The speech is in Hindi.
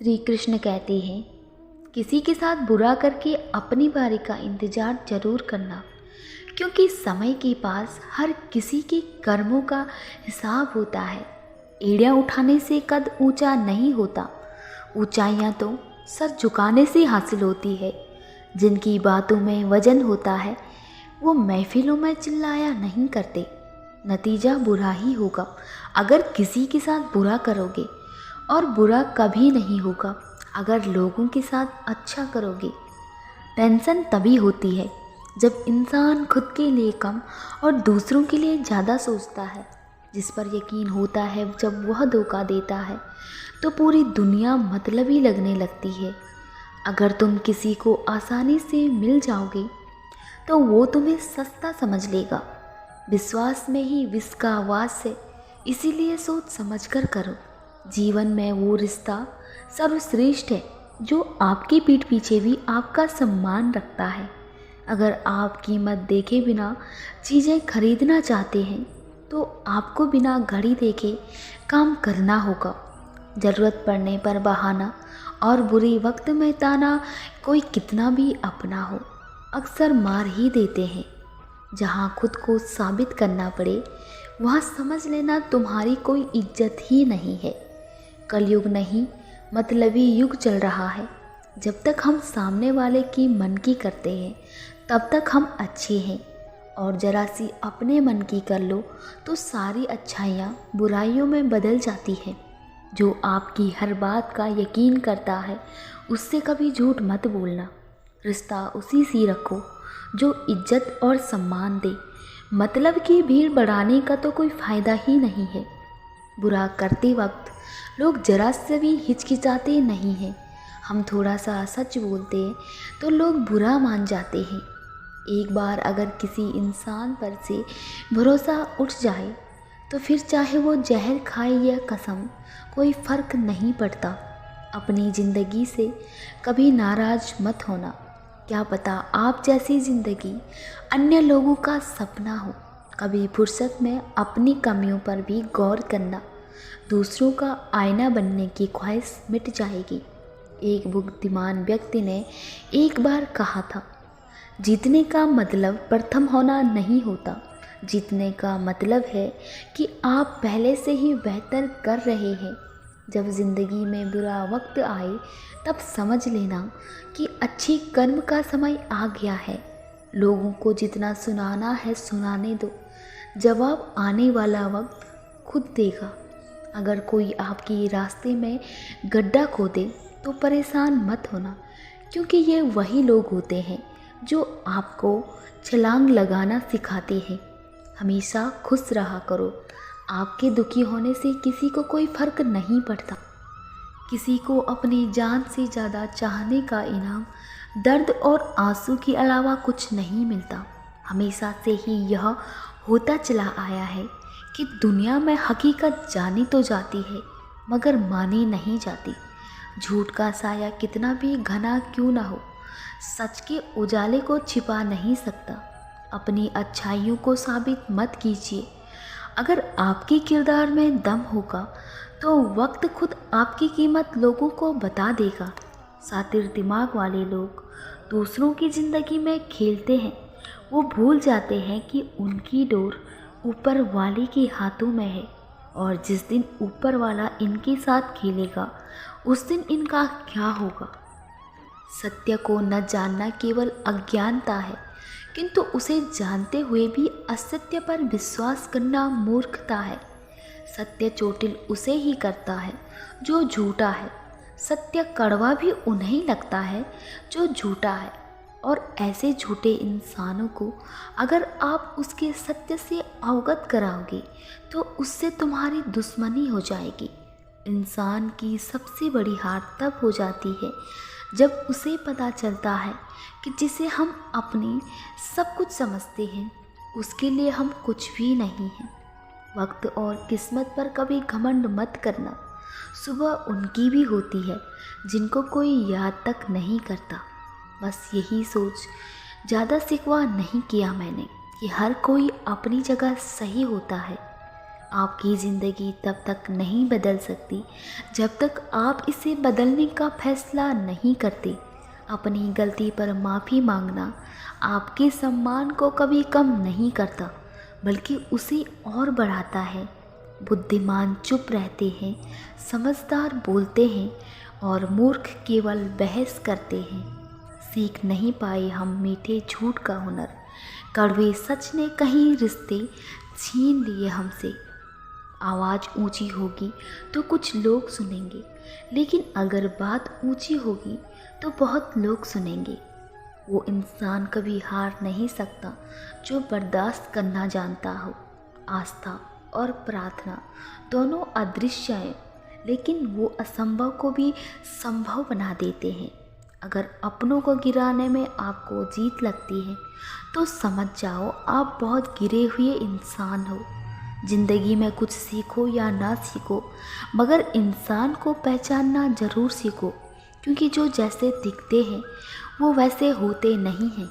श्री कृष्ण कहते हैं, किसी के साथ बुरा करके अपनी बारी का इंतज़ार जरूर करना, क्योंकि समय के पास हर किसी के कर्मों का हिसाब होता है। एड़ियाँ उठाने से कद ऊंचा नहीं होता, ऊंचाइयाँ तो सर झुकाने से हासिल होती है। जिनकी बातों में वजन होता है वो महफिलों में चिल्लाया नहीं करते। नतीजा बुरा ही होगा अगर किसी के साथ बुरा करोगे, और बुरा कभी नहीं होगा अगर लोगों के साथ अच्छा करोगे। टेंशन तभी होती है जब इंसान खुद के लिए कम और दूसरों के लिए ज़्यादा सोचता है। जिस पर यकीन होता है जब वह धोखा देता है तो पूरी दुनिया मतलबी लगने लगती है। अगर तुम किसी को आसानी से मिल जाओगे तो वो तुम्हें सस्ता समझ लेगा। विश्वास में ही विष का वास है, इसीलिए सोच समझ कर करो। जीवन में वो रिश्ता सर्वश्रेष्ठ है जो आपकी पीठ पीछे भी आपका सम्मान रखता है। अगर आप कीमत देखे बिना चीज़ें खरीदना चाहते हैं तो आपको बिना घड़ी देखे काम करना होगा। ज़रूरत पड़ने पर बहाना और बुरे वक्त में ताना कोई कितना भी अपना हो अक्सर मार ही देते हैं। जहाँ खुद को साबित करना पड़े वहाँ समझ लेना तुम्हारी कोई इज्जत ही नहीं है। कलयुग नहीं मतलबी युग चल रहा है। जब तक हम सामने वाले की मन की करते हैं तब तक हम अच्छे हैं, और जरा सी अपने मन की कर लो तो सारी अच्छाइयाँ बुराइयों में बदल जाती हैं। जो आपकी हर बात का यकीन करता है उससे कभी झूठ मत बोलना। रिश्ता उसी से रखो जो इज्जत और सम्मान दे। मतलब की भीड़ बढ़ाने का तो कोई फ़ायदा ही नहीं है। बुरा करते वक्त लोग जरा से भी हिचकिचाते नहीं हैं। हम थोड़ा सा सच बोलते हैं तो लोग बुरा मान जाते हैं। एक बार अगर किसी इंसान पर से भरोसा उठ जाए तो फिर चाहे वो जहर खाए या कसम, कोई फ़र्क नहीं पड़ता। अपनी ज़िंदगी से कभी नाराज़ मत होना। क्या पता आप जैसी ज़िंदगी अन्य लोगों का सपना हो। कभी फुर्सत में अपनी कमियों पर भी गौर करना। दूसरों का आईना बनने की ख्वाहिश मिट जाएगी। एक बुद्धिमान व्यक्ति ने एक बार कहा था, जीतने का मतलब प्रथम होना नहीं होता। जीतने का मतलब है कि आप पहले से ही बेहतर कर रहे हैं। जब ज़िंदगी में बुरा वक्त आए तब समझ लेना कि अच्छी कर्म का समय आ गया है। लोगों को जितना सुनाना है सुनाने दो, जवाब आने वाला वक्त खुद देगा। अगर कोई आपके रास्ते में गड्ढा खोदे तो परेशान मत होना, क्योंकि ये वही लोग होते हैं जो आपको छलांग लगाना सिखाते हैं। हमेशा खुश रहा करो। आपके दुखी होने से किसी को कोई फ़र्क नहीं पड़ता। किसी को अपनी जान से ज़्यादा चाहने का इनाम दर्द और आंसू के अलावा कुछ नहीं मिलता। हमेशा से ही यह होता चला आया है कि दुनिया में हकीकत जानी तो जाती है मगर मानी नहीं जाती। झूठ का साया कितना भी घना क्यों ना हो, सच के उजाले को छिपा नहीं सकता। अपनी अच्छाइयों को साबित मत कीजिए। अगर आपके किरदार में दम होगा तो वक्त खुद आपकी कीमत लोगों को बता देगा। सातिर दिमाग वाले लोग दूसरों की ज़िंदगी में खेलते हैं। वो भूल जाते हैं कि उनकी डोर ऊपर वाले के हाथों में है, और जिस दिन ऊपर वाला इनके साथ खेलेगा उस दिन इनका क्या होगा। सत्य को न जानना केवल अज्ञानता है, किंतु उसे जानते हुए भी असत्य पर विश्वास करना मूर्खता है। सत्य चोटिल उसे ही करता है जो झूठा है। सत्य कड़वा भी उन्हें लगता है जो झूठा है, और ऐसे झूठे इंसानों को अगर आप उसके सत्य से अवगत कराओगे तो उससे तुम्हारी दुश्मनी हो जाएगी। इंसान की सबसे बड़ी हार तब हो जाती है जब उसे पता चलता है कि जिसे हम अपनी सब कुछ समझते हैं उसके लिए हम कुछ भी नहीं हैं। वक्त और किस्मत पर कभी घमंड मत करना। सुबह उनकी भी होती है जिनको कोई याद तक नहीं करता। बस यही सोच, ज़्यादा सिकवा नहीं किया मैंने कि हर कोई अपनी जगह सही होता है। आपकी ज़िंदगी तब तक नहीं बदल सकती जब तक आप इसे बदलने का फैसला नहीं करते। अपनी गलती पर माफ़ी मांगना आपके सम्मान को कभी कम नहीं करता, बल्कि उसे और बढ़ाता है। बुद्धिमान चुप रहते हैं, समझदार बोलते हैं और मूर्ख केवल बहस करते हैं। सीख नहीं पाए हम मीठे झूठ का हुनर, कड़वे सच ने कहीं रिश्ते छीन लिए हमसे। आवाज़ ऊंची होगी तो कुछ लोग सुनेंगे, लेकिन अगर बात ऊंची होगी तो बहुत लोग सुनेंगे। वो इंसान कभी हार नहीं सकता जो बर्दाश्त करना जानता हो। आस्था और प्रार्थना दोनों अदृश्य हैं, लेकिन वो असंभव को भी संभव बना देते हैं। अगर अपनों को गिराने में आपको जीत लगती है तो समझ जाओ आप बहुत गिरे हुए इंसान हो। ज़िंदगी में कुछ सीखो या ना सीखो, मगर इंसान को पहचानना ज़रूर सीखो, क्योंकि जो जैसे दिखते हैं वो वैसे होते नहीं हैं।